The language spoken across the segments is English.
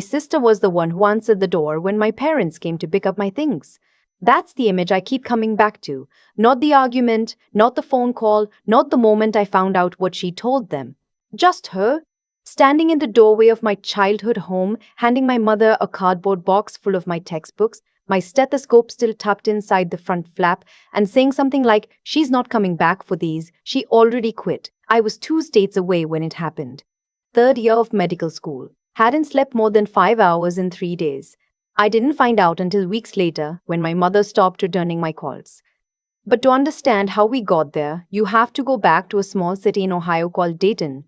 sister was the one who answered the door when my parents came to pick up my things. That's the image I keep coming back to. Not the argument, not the phone call, not the moment I found out what she told them. Just her, standing in the doorway of my childhood home, handing my mother a cardboard box full of my textbooks, my stethoscope still tucked inside the front flap, and saying something like, "She's not coming back for these, she already quit." I was 2 states away when it happened. Third year of medical school. Hadn't slept more than 5 hours in 3 days. I didn't find out until weeks later when my mother stopped returning my calls. But to understand how we got there, you have to go back to a small city in Ohio called Dayton,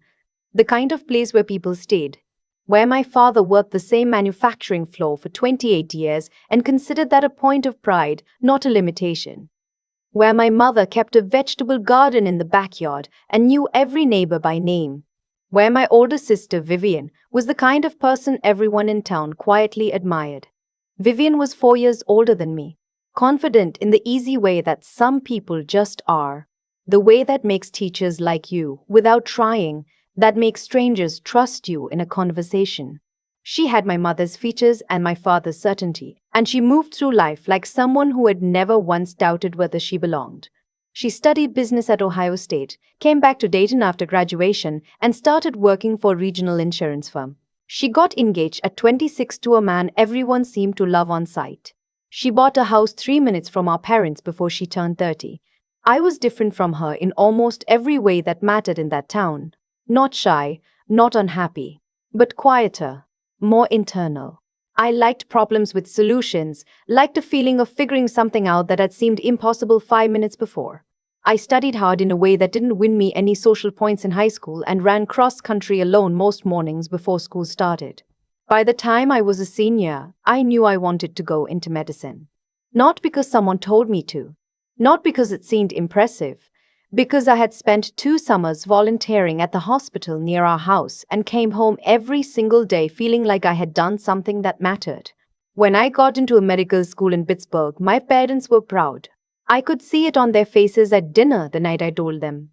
the kind of place where people stayed, where my father worked the same manufacturing floor for 28 years and considered that a point of pride, not a limitation, where my mother kept a vegetable garden in the backyard and knew every neighbor by name, where my older sister Vivian was the kind of person everyone in town quietly admired. Vivian was 4 years older than me, confident in the easy way that some people just are, the way that makes teachers like you without trying, that makes strangers trust you in a conversation. She had my mother's features and my father's certainty, and she moved through life like someone who had never once doubted whether she belonged. She studied business at Ohio State, came back to Dayton after graduation, and started working for a regional insurance firm. She got engaged at 26 to a man everyone seemed to love on sight. She bought a house 3 minutes from our parents before she turned 30. I was different from her in almost every way that mattered in that town. Not shy, not unhappy, but quieter, more internal. I liked problems with solutions, liked the feeling of figuring something out that had seemed impossible 5 minutes before. I studied hard in a way that didn't win me any social points in high school and ran cross country alone most mornings before school started. By the time I was a senior, I knew I wanted to go into medicine. Not because someone told me to, not because it seemed impressive, because I had spent 2 summers volunteering at the hospital near our house and came home every single day feeling like I had done something that mattered. When I got into a medical school in Pittsburgh, my parents were proud. I could see it on their faces at dinner the night I told them.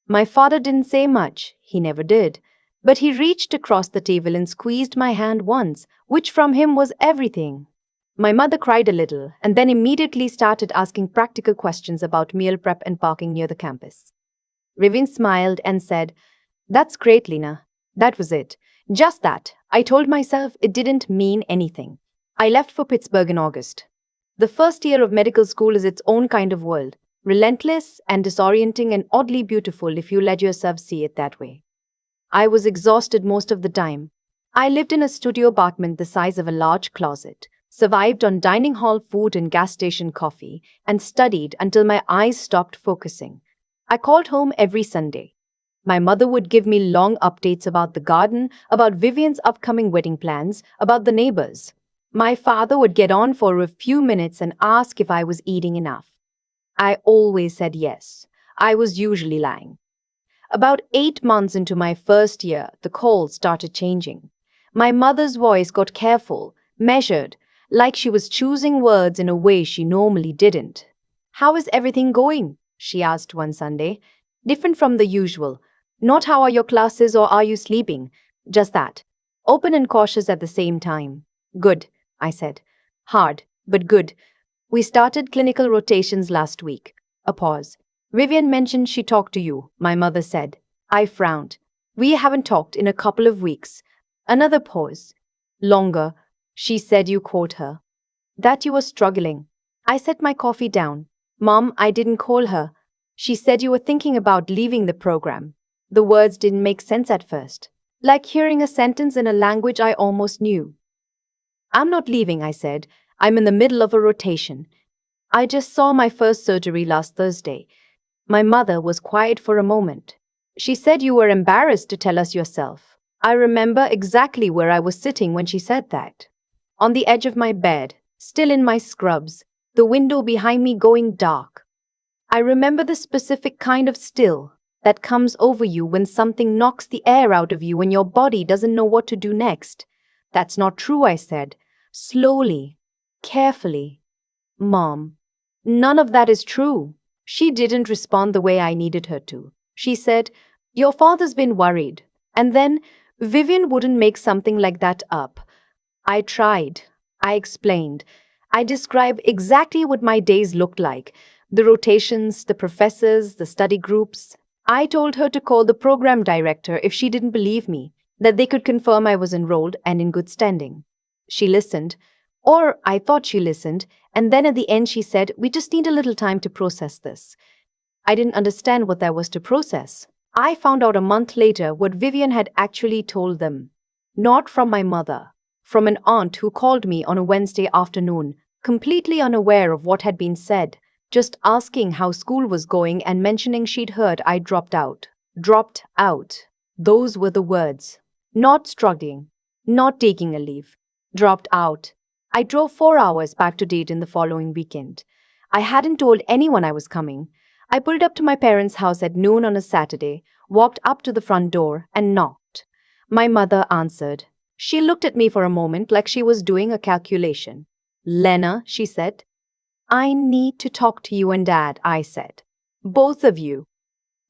My father didn't say much, he never did, but he reached across the table and squeezed my hand once, which from him was everything. My mother cried a little and then immediately started asking practical questions about meal prep and parking near the campus. Rivian smiled and said, "That's great, Lena." That was it. Just that. I told myself it didn't mean anything. I left for Pittsburgh in August. The first year of medical school is its own kind of world, relentless and disorienting and oddly beautiful if you let yourself see it that way. I was exhausted most of the time. I lived in a studio apartment the size of a large closet, survived on dining hall food and gas station coffee, and studied until my eyes stopped focusing. I called home every Sunday. My mother would give me long updates about the garden, about Vivian's upcoming wedding plans, about the neighbors. My father would get on for a few minutes and ask if I was eating enough. I always said yes. I was usually lying. About 8 months into my first year, the calls started changing. My mother's voice got careful, measured, like she was choosing words in a way she normally didn't. "How is everything going?" she asked one Sunday. Different from the usual. Not "how are your classes" or "are you sleeping?" Just that. Open and cautious at the same time. "Good," I said. "Hard, but good. We started clinical rotations last week." A pause. "Vivian mentioned she talked to you," my mother said. I frowned. "We haven't talked in a couple of weeks." Another pause. Longer. "She said you caught her. That you were struggling." I set my coffee down. "Mom, I didn't call her. She said you were thinking about leaving the program." The words didn't make sense at first. Like hearing a sentence in a language I almost knew. "I'm not leaving," I said. "I'm in the middle of a rotation. I just saw my first surgery last Thursday." My mother was quiet for a moment. "She said you were embarrassed to tell us yourself." I remember exactly where I was sitting when she said that. On the edge of my bed, still in my scrubs, the window behind me going dark. I remember the specific kind of still that comes over you when something knocks the air out of you when your body doesn't know what to do next. "That's not true," I said, slowly, carefully. "Mom, none of that is true." She didn't respond the way I needed her to. She said, "Your father's been worried." And then Vivian wouldn't make something like that up. I tried. I explained. I described exactly what my days looked like: the rotations, the professors, the study groups. I told her to call the program director if she didn't believe me, that they could confirm I was enrolled and in good standing. She listened, or I thought she listened, and then at the end she said, "We just need a little time to process this." I didn't understand what there was to process. I found out a month later what Vivian had actually told them. Not from my mother, from an aunt who called me on a Wednesday afternoon, completely unaware of what had been said, just asking how school was going and mentioning she'd heard I dropped out. Dropped out. Those were the words. Not struggling, not taking a leave. Dropped out. I drove 4 hours back to Dayton the following weekend. I hadn't told anyone I was coming. I pulled up to my parents' house at noon on a Saturday, walked up to the front door, and knocked. My mother answered. She looked at me for a moment like she was doing a calculation. "Lena," she said. "I need to talk to you and Dad," I said. "Both of you."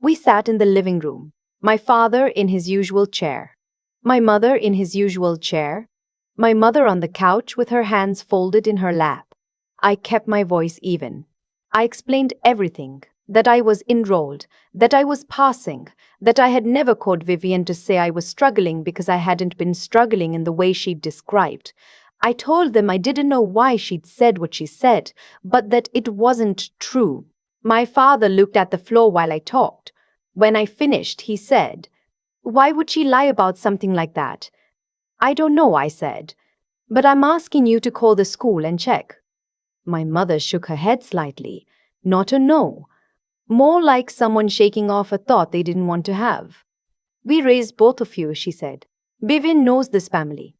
We sat in the living room, my father in his usual chair, my mother in his usual chair, my mother on the couch with her hands folded in her lap. I kept my voice even. I explained everything: that I was enrolled, that I was passing, that I had never called Vivian to say I was struggling because I hadn't been struggling in the way she'd described. I told them I didn't know why she'd said what she said, but that it wasn't true. My father looked at the floor while I talked. When I finished, he said, "Why would she lie about something like that?" "I don't know," I said, "but I'm asking you to call the school and check." My mother shook her head slightly. Not a no. More like someone shaking off a thought they didn't want to have. "We raised both of you," she said. "Vivian knows this family."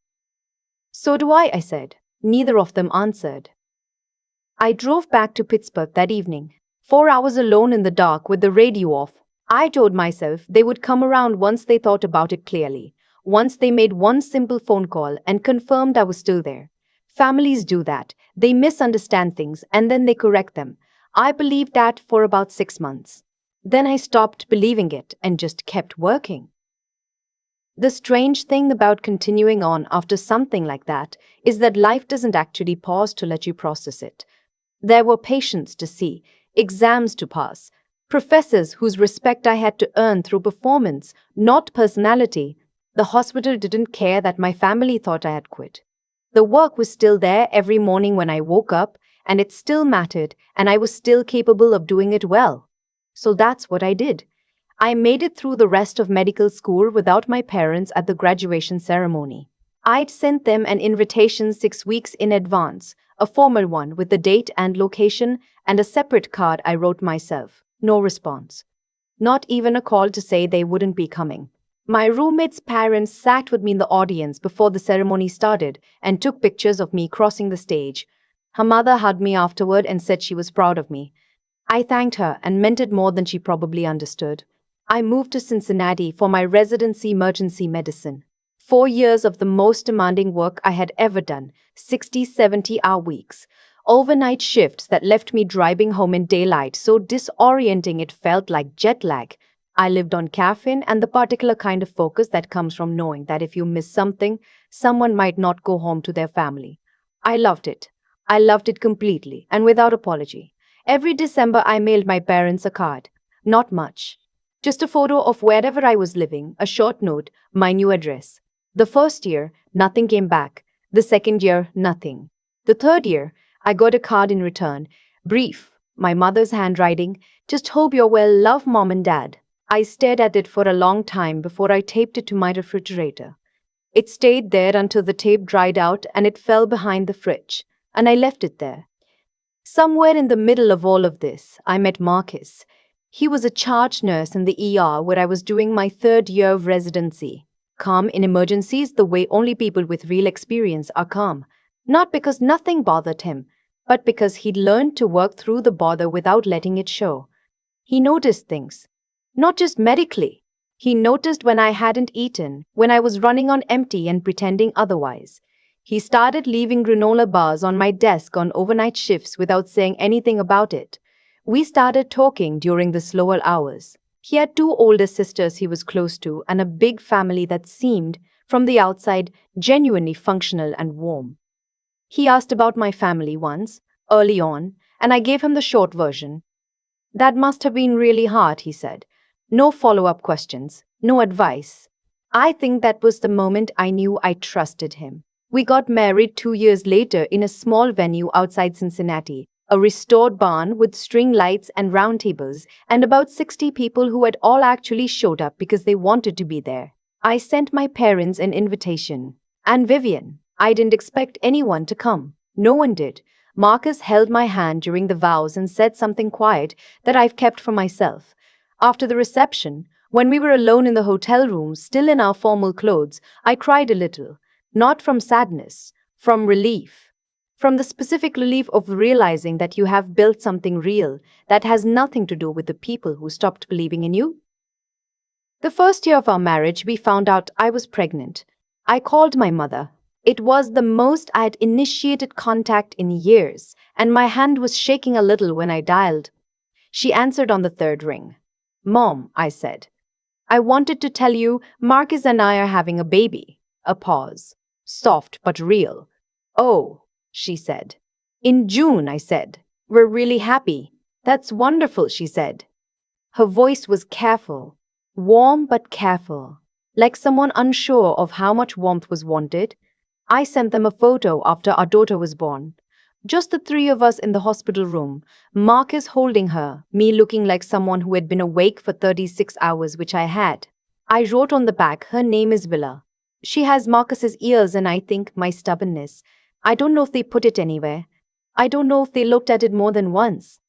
"So do I said. Neither of them answered. I drove back to Pittsburgh that evening. 4 hours alone in the dark with the radio off. I told myself they would come around once they thought about it clearly, once they made one simple phone call and confirmed I was still there. Families do that. They misunderstand things and then they correct them. I believed that for about 6 months. Then I stopped believing it and just kept working. The strange thing about continuing on after something like that is that life doesn't actually pause to let you process it. There were patients to see, exams to pass, professors whose respect I had to earn through performance, not personality. The hospital didn't care that my family thought I had quit. The work was still there every morning when I woke up, and it still mattered, and I was still capable of doing it well. So that's what I did. I made it through the rest of medical school without my parents at the graduation ceremony. I'd sent them an invitation 6 weeks in advance, a formal one with the date and location, and a separate card I wrote myself. No response. Not even a call to say they wouldn't be coming. My roommate's parents sat with me in the audience before the ceremony started and took pictures of me crossing the stage. Her mother hugged me afterward and said she was proud of me. I thanked her and meant it more than she probably understood. I moved to Cincinnati for my residency emergency medicine. 4 years of the most demanding work I had ever done, 60, 70-hour weeks. Overnight shifts that left me driving home in daylight so disorienting it felt like jet lag. I lived on caffeine and the particular kind of focus that comes from knowing that if you miss something, someone might not go home to their family. I loved it. I loved it completely and without apology. Every December I mailed my parents a card. Not much. Just a photo of wherever I was living, a short note, my new address. The first year, nothing came back. The second year, nothing. The third year, I got a card in return. Brief, my mother's handwriting. "Just hope you're well, love Mom and Dad." I stared at it for a long time before I taped it to my refrigerator. It stayed there until the tape dried out and it fell behind the fridge, and I left it there. Somewhere in the middle of all of this, I met Marcus. He was a charge nurse in the ER where I was doing my third year of residency. Calm in emergencies the way only people with real experience are calm. Not because nothing bothered him, but because he'd learned to work through the bother without letting it show. He noticed things. Not just medically. He noticed when I hadn't eaten, when I was running on empty and pretending otherwise. He started leaving granola bars on my desk on overnight shifts without saying anything about it. We started talking during the slower hours. He had 2 older sisters he was close to and a big family that seemed, From the outside, genuinely functional and warm. He asked about my family once, early on, and I gave him the short version. That must have been really hard, he said. No follow up questions, no advice. I think that was the moment I knew I trusted him. We got married 2 years later in a small venue outside Cincinnati, a restored barn with string lights and round tables, and about 60 people who had all actually showed up because they wanted to be there. I sent my parents an invitation. And Vivian. I didn't expect anyone to come. No one did. Marcus held my hand during the vows and said something quiet that I've kept for myself. After the reception, when we were alone in the hotel room, still in our formal clothes, I cried a little. Not from sadness, from relief. From the specific relief of realizing that you have built something real that has nothing to do with the people who stopped believing in you. The first year of our marriage, we found out I was pregnant. I called my mother. It was the most I had initiated contact in years, and my hand was shaking a little when I dialed. She answered on the third ring. Mom, I said. I wanted to tell you Marcus and I are having a baby. A pause. Soft but real. Oh, she said. In June, I said. We're really happy. That's wonderful, she said. Her voice was careful, warm but careful, like someone unsure of how much warmth was wanted. I sent them a photo after our daughter was born. Just the three of us in the hospital room, Marcus holding her, me looking like someone who had been awake for 36 hours, which I had. I wrote on the back, her name is Willa. She has Marcus's ears and I think my stubbornness. I don't know if they put it anywhere. I don't know if they looked at it more than once.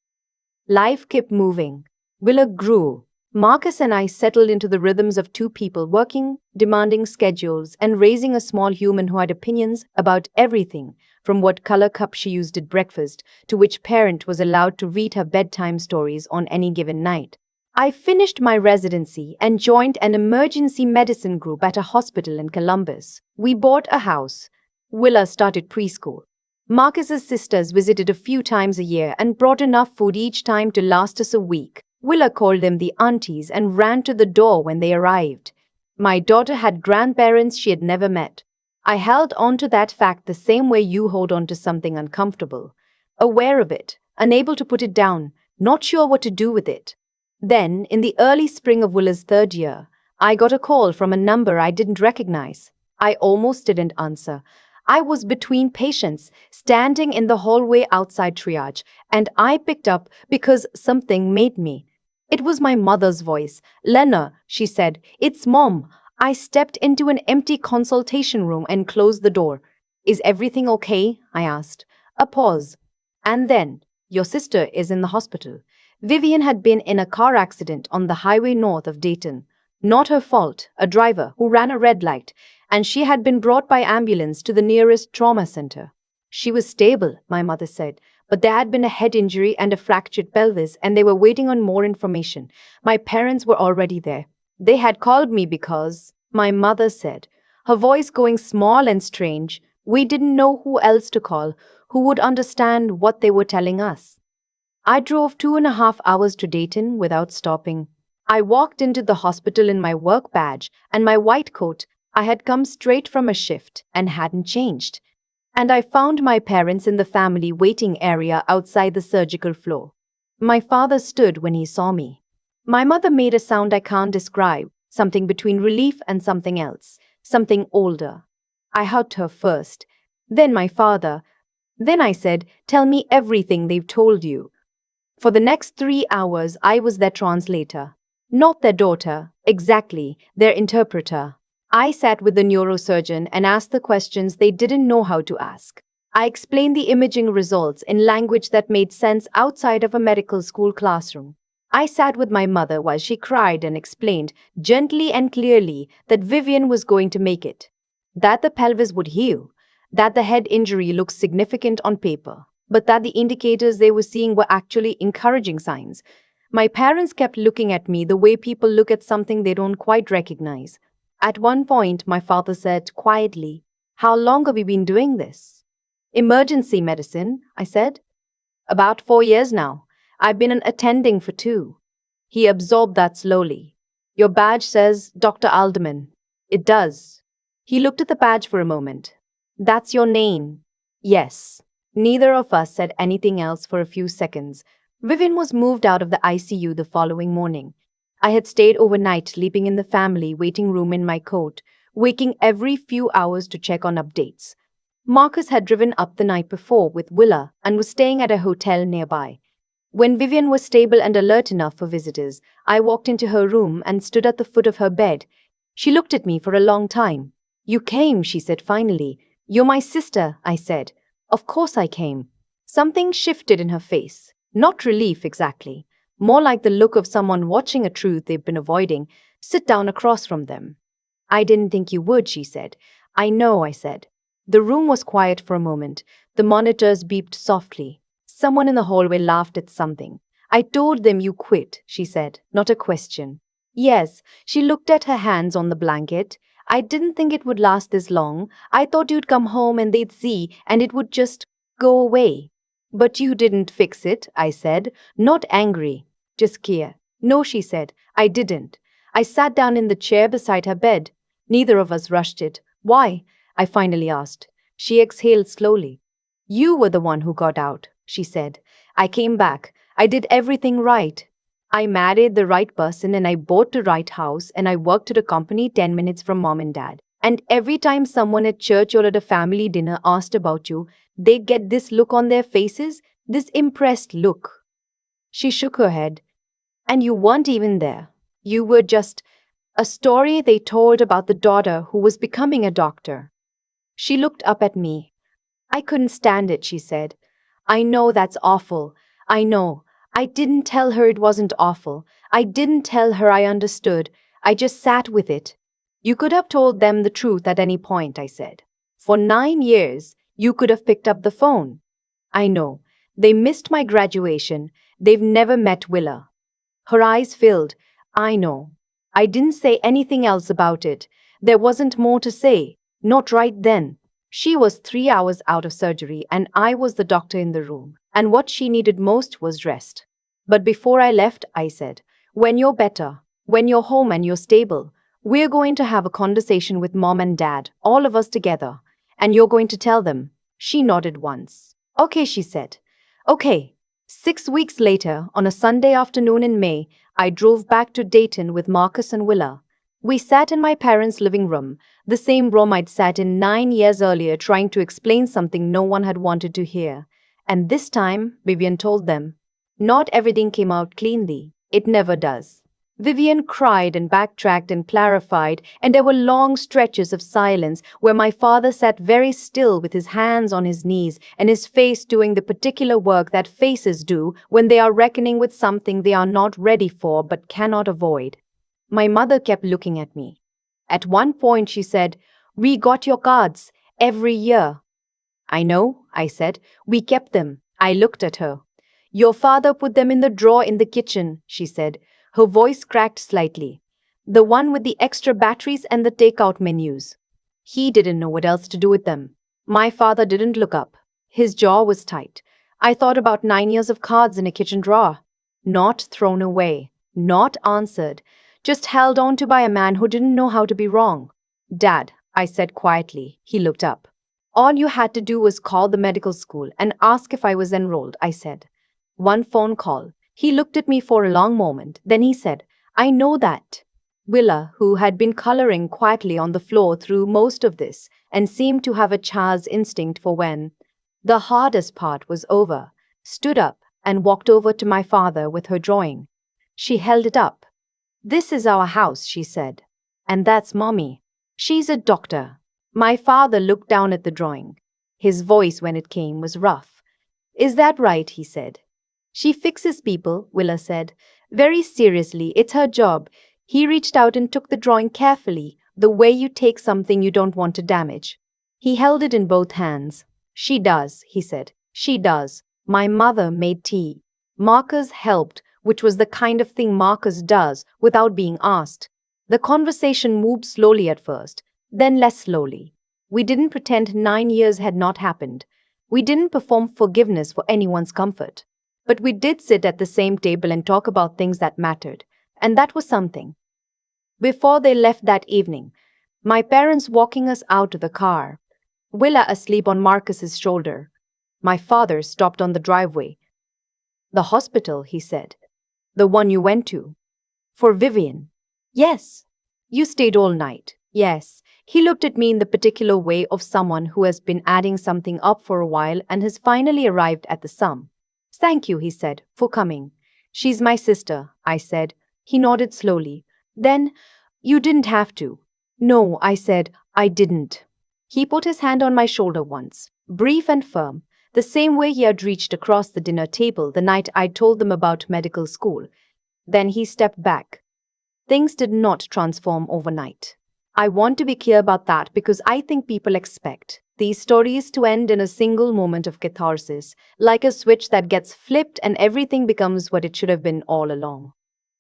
Life kept moving. Willa grew. Marcus and I settled into the rhythms of two people working, demanding schedules, and raising a small human who had opinions about everything, from what color cup she used at breakfast to which parent was allowed to read her bedtime stories on any given night. I finished my residency and joined an emergency medicine group at a hospital in Columbus. We bought a house. Willa started preschool. Marcus's sisters visited a few times a year and brought enough food each time to last us a week. Willa called them the aunties and ran to the door when they arrived. My daughter had grandparents she had never met. I held on to that fact the same way you hold on to something uncomfortable. Aware of it, unable to put it down, not sure what to do with it. Then, in the early spring of Willa's third year, I got a call from a number I didn't recognize. I almost didn't answer. I was between patients, standing in the hallway outside triage, and I picked up because something made me. It was my mother's voice. Lena, she said, it's Mom. I stepped into an empty consultation room and closed the door. Is everything okay? I asked. A pause. And then, your sister is in the hospital. Vivian had been in a car accident on the highway north of Dayton. Not her fault, a driver who ran a red light, and she had been brought by ambulance to the nearest trauma center. She was stable, my mother said, but there had been a head injury and a fractured pelvis, and they were waiting on more information. My parents were already there. They had called me because, my mother said, her voice going small and strange, we didn't know who else to call, who would understand what they were telling us. I drove 2.5 hours to Dayton without stopping. I walked into the hospital in my work badge and my white coat. I had come straight from a shift and hadn't changed. And I found my parents in the family waiting area outside the surgical floor. My father stood when he saw me. My mother made a sound I can't describe, something between relief and something else, something older. I hugged her first, then my father. Then I said, tell me everything they've told you. For the next 3 hours, I was their translator. Not their daughter, exactly, their interpreter. I sat with the neurosurgeon and asked the questions they didn't know how to ask. I explained the imaging results in language that made sense outside of a medical school classroom. I sat with my mother while she cried and explained, gently and clearly, that Vivian was going to make it. That the pelvis would heal. That the head injury looked significant on paper. But that the indicators they were seeing were actually encouraging signs. My parents kept looking at me the way people look at something they don't quite recognize. At one point, my father said quietly, how long have we been doing this? Emergency medicine, I said. About 4 years now. I've been an attending for 2. He absorbed that slowly. Your badge says Dr. Alderman. It does. He looked at the badge for a moment. That's your name. Yes. Neither of us said anything else for a few seconds. Vivian was moved out of the ICU the following morning. I had stayed overnight, sleeping in the family waiting room in my coat, waking every few hours to check on updates. Marcus had driven up the night before with Willa and was staying at a hotel nearby. When Vivian was stable and alert enough for visitors, I walked into her room and stood at the foot of her bed. She looked at me for a long time. You came, she said finally. You're my sister, I said. Of course I came. Something shifted in her face. Not relief exactly. More like the look of someone watching a truth they've been avoiding sit down across from them. I didn't think you would, she said. I know, I said. The room was quiet for a moment. The monitors beeped softly. Someone in the hallway laughed at something. I told them you quit, she said, not a question. Yes, she looked at her hands on the blanket. I didn't think it would last this long. I thought you'd come home and they'd see, and it would just go away. But you didn't fix it, I said, not angry, just scared. No, she said, I didn't. I sat down in the chair beside her bed. Neither of us rushed it. Why? I finally asked. She exhaled slowly. You were the one who got out, she said. I came back. I did everything right. I married the right person and I bought the right house and I worked at a company 10 minutes from mom and dad. And every time someone at church or at a family dinner asked about you, they'd get this look on their faces, this impressed look. She shook her head. And you weren't even there. You were just a story they told about the daughter who was becoming a doctor. She looked up at me. I couldn't stand it, she said. I know that's awful. I know. I didn't tell her it wasn't awful. I didn't tell her I understood. I just sat with it. You could have told them the truth at any point, I said. For 9 years, you could have picked up the phone. I know. They missed my graduation. They've never met Willa. Her eyes filled. I know. I didn't say anything else about it. There wasn't more to say. Not right then. She was 3 hours out of surgery, and I was the doctor in the room. And what she needed most was rest. But before I left, I said, when you're better, when you're home and you're stable, we're going to have a conversation with mom and dad, all of us together. And you're going to tell them. She nodded once. Okay, she said. Okay. 6 weeks later, on a Sunday afternoon in May, I drove back to Dayton with Marcus and Willa. We sat in my parents' living room, the same room I'd sat in 9 years earlier trying to explain something no one had wanted to hear. And this time, Vivian told them, not everything came out cleanly. It never does. Vivian cried and backtracked and clarified, and there were long stretches of silence where my father sat very still with his hands on his knees and his face doing the particular work that faces do when they are reckoning with something they are not ready for but cannot avoid. My mother kept looking at me. At one point she said, we got your cards every year. I know, I said. We kept them. I looked at her. Your father put them in the drawer in the kitchen, she said. Her voice cracked slightly. The one with the extra batteries and the takeout menus. He didn't know what else to do with them. My father didn't look up. His jaw was tight. I thought about 9 years of cards in a kitchen drawer. Not thrown away. Not answered. Just held on to by a man who didn't know how to be wrong. Dad, I said quietly. He looked up. All you had to do was call the medical school and ask if I was enrolled, I said. One phone call. He looked at me for a long moment. Then he said, I know that. Willa, who had been coloring quietly on the floor through most of this and seemed to have a child's instinct for when the hardest part was over, stood up and walked over to my father with her drawing. She held it up. This is our house, she said. And that's Mommy. She's a doctor. My father looked down at the drawing. His voice, when it came, was rough. Is that right? He said. She fixes people, Willa said. Very seriously, it's her job. He reached out and took the drawing carefully, the way you take something you don't want to damage. He held it in both hands. She does, he said. She does. My mother made tea. Marcus helped, which was the kind of thing Marcus does without being asked. The conversation moved slowly at first, then less slowly. We didn't pretend 9 years had not happened. We didn't perform forgiveness for anyone's comfort. But we did sit at the same table and talk about things that mattered, and that was something. Before they left that evening, My parents walking us out to the car. Willa asleep on Marcus's shoulder. My father stopped on the driveway. The hospital, he said. The one you went to. For Vivian. Yes. You stayed all night. Yes. He looked at me in the particular way of someone who has been adding something up for a while and has finally arrived at the sum. Thank you, he said, for coming. She's my sister, I said. He nodded slowly. Then, you didn't have to. No, I said, I didn't. He put his hand on my shoulder once, brief and firm, the same way he had reached across the dinner table the night I told them about medical school. Then he stepped back. Things did not transform overnight. I want to be clear about that because I think people expect these stories to end in a single moment of catharsis, like a switch that gets flipped and everything becomes what it should have been all along.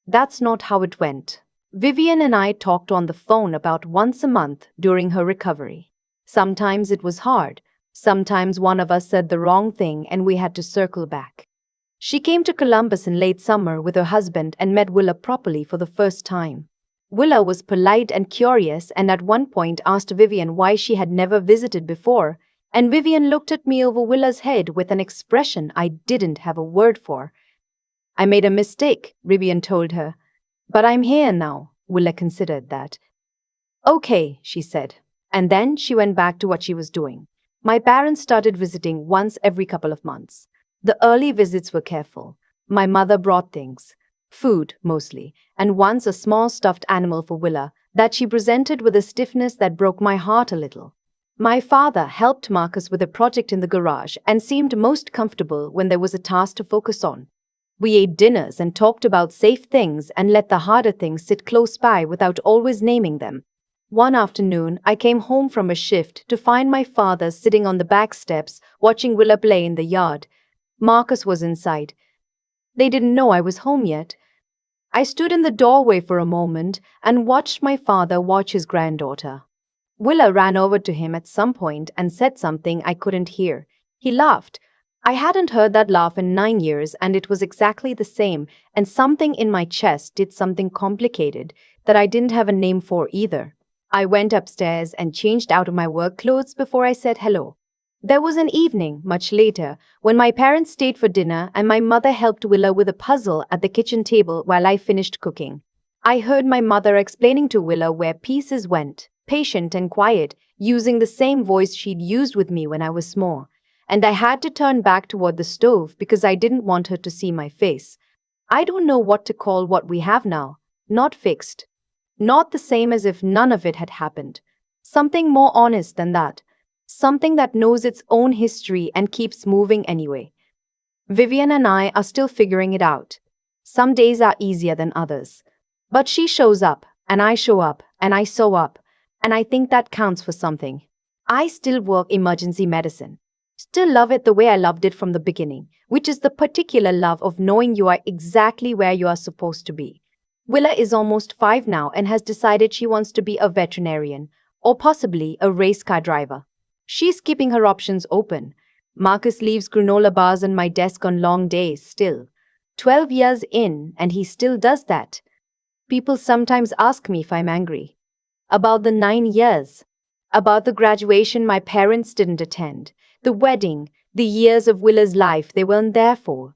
That's not how it went. Vivian and I talked on the phone about once a month during her recovery. Sometimes it was hard. Sometimes one of us said the wrong thing and we had to circle back. She came to Columbus in late summer with her husband and met Willa properly for the first time. Willa was polite and curious and at one point asked Vivian why she had never visited before, and Vivian looked at me over Willa's head with an expression I didn't have a word for. I made a mistake, Vivian told her. But I'm here now, Willa considered that. Okay, she said. And then she went back to what she was doing. My parents started visiting once every couple of months. The early visits were careful. My mother brought things, food mostly, and once a small stuffed animal for Willa that she presented with a stiffness that broke my heart a little. My father helped Marcus with a project in the garage and seemed most comfortable when there was a task to focus on. We ate dinners and talked about safe things and let the harder things sit close by without always naming them. One afternoon, I came home from a shift to find my father sitting on the back steps watching Willa play in the yard. Marcus was inside. They didn't know I was home yet. I stood in the doorway for a moment and watched my father watch his granddaughter. Willa ran over to him at some point and said something I couldn't hear. He laughed. I hadn't heard that laugh in 9 years, and it was exactly the same, and something in my chest did something complicated that I didn't have a name for either. I went upstairs and changed out of my work clothes before I said hello. There was an evening, much later, when my parents stayed for dinner and my mother helped Willa with a puzzle at the kitchen table while I finished cooking. I heard my mother explaining to Willa where pieces went, patient and quiet, using the same voice she'd used with me when I was small. And I had to turn back toward the stove because I didn't want her to see my face. I don't know what to call what we have now. Not fixed. Not the same as if none of it had happened. Something more honest than that. Something that knows its own history and keeps moving anyway. Vivian and I are still figuring it out. Some days are easier than others. But she shows up, and I show up, and I sew up, and I think that counts for something. I still work emergency medicine. Still love it the way I loved it from the beginning, which is the particular love of knowing you are exactly where you are supposed to be. Willa is almost 5 now and has decided she wants to be a veterinarian, or possibly a race car driver. She's keeping her options open. Marcus leaves granola bars on my desk on long days still. 12 years in, and he still does that. People sometimes ask me if I'm angry. About the 9 years. About the graduation my parents didn't attend. The wedding, the years of Willa's life they weren't there for.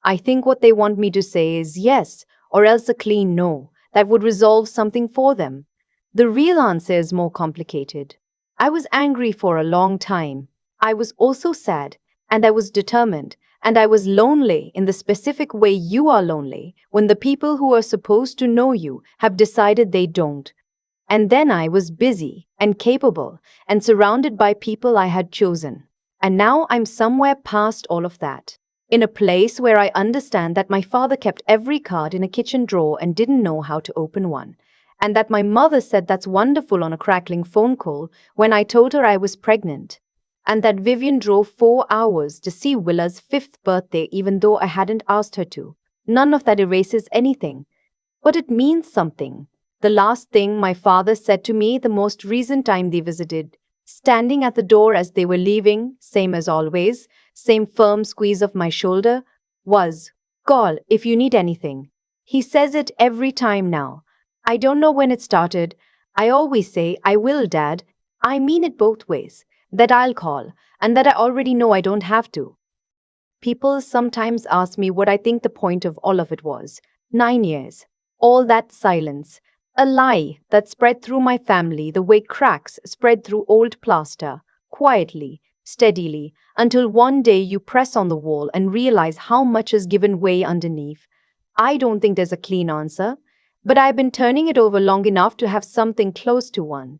I think what they want me to say is yes, or else a clean no, that would resolve something for them. The real answer is more complicated. I was angry for a long time. I was also sad, and I was determined, and I was lonely in the specific way you are lonely when the people who are supposed to know you have decided they don't. And then I was busy and capable and surrounded by people I had chosen. And now I'm somewhere past all of that. In a place where I understand that my father kept every card in a kitchen drawer and didn't know how to open one. And that my mother said that's wonderful on a crackling phone call when I told her I was pregnant. And that Vivian drove 4 hours to see Willa's 5th birthday even though I hadn't asked her to. None of that erases anything. But it means something. The last thing my father said to me the most recent time they visited, standing at the door as they were leaving, same as always, same firm squeeze of my shoulder, was, "Call if you need anything." He says it every time now. I don't know when it started. I always say, I will, Dad. I mean it both ways. That I'll call, and that I already know I don't have to. People sometimes ask me what I think the point of all of it was. 9 years. All that silence. A lie that spread through my family the way cracks spread through old plaster, quietly, steadily, until one day you press on the wall and realize how much has given way underneath. I don't think there's a clean answer, but I've been turning it over long enough to have something close to one.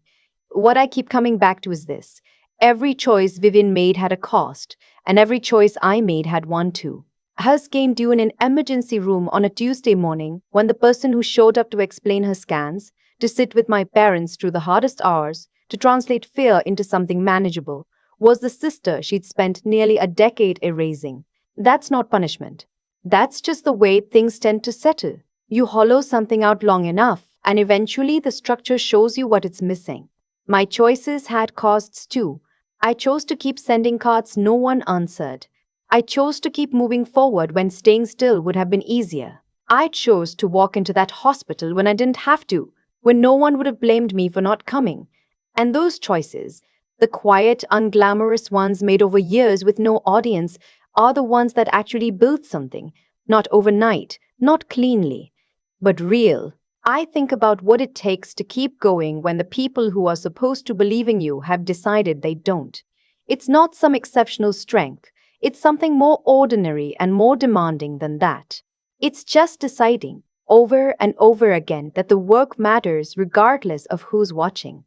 What I keep coming back to is this: every choice Vivian made had a cost, and every choice I made had one too. Hers came due in an emergency room on a Tuesday morning when the person who showed up to explain her scans, to sit with my parents through the hardest hours, to translate fear into something manageable, was the sister she'd spent nearly a decade erasing. That's not punishment. That's just the way things tend to settle. You hollow something out long enough, and eventually the structure shows you what it's missing. My choices had costs too. I chose to keep sending cards no one answered. I chose to keep moving forward when staying still would have been easier. I chose to walk into that hospital when I didn't have to, when no one would have blamed me for not coming. And those choices, the quiet, unglamorous ones made over years with no audience, are the ones that actually build something. Not overnight, not cleanly, but real. I think about what it takes to keep going when the people who are supposed to believe in you have decided they don't. It's not some exceptional strength, it's something more ordinary and more demanding than that. It's just deciding, over and over again, that the work matters regardless of who's watching.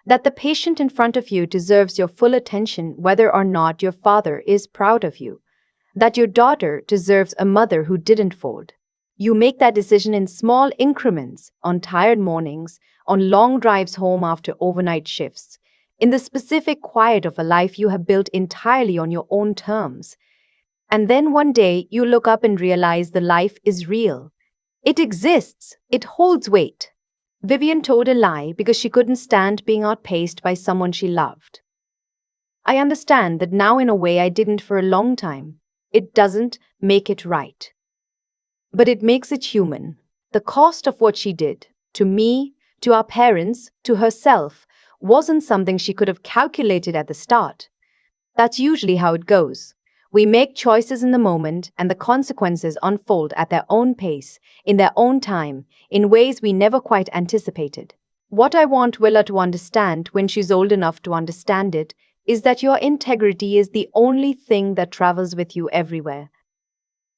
That the patient in front of you deserves your full attention whether or not your father is proud of you. That your daughter deserves a mother who didn't fold. You make that decision in small increments, on tired mornings, on long drives home after overnight shifts, in the specific quiet of a life you have built entirely on your own terms. And then one day you look up and realize the life is real. It exists, it holds weight. Vivian told a lie because she couldn't stand being outpaced by someone she loved. I understand that now in a way I didn't for a long time. It doesn't make it right. But it makes it human. The cost of what she did, to me, to our parents, to herself, wasn't something she could have calculated at the start. That's usually how it goes. We make choices in the moment, and the consequences unfold at their own pace, in their own time, in ways we never quite anticipated. What I want Willa to understand when she's old enough to understand it is that your integrity is the only thing that travels with you everywhere.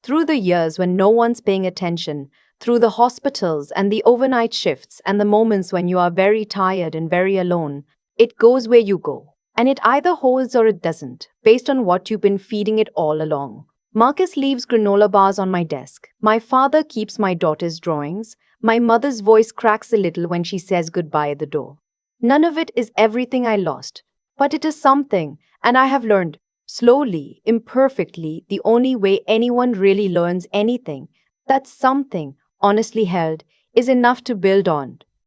Through the years when no one's paying attention, through the hospitals and the overnight shifts and the moments when you are very tired and very alone, it goes where you go. And it either holds or it doesn't, based on what you've been feeding it all along. Marcus leaves granola bars on my desk. My father keeps my daughter's drawings. My mother's voice cracks a little when she says goodbye at the door. None of it is everything I lost, but it is something, and I have learned, slowly, imperfectly, the only way anyone really learns anything, that something, honestly held, is enough to build on.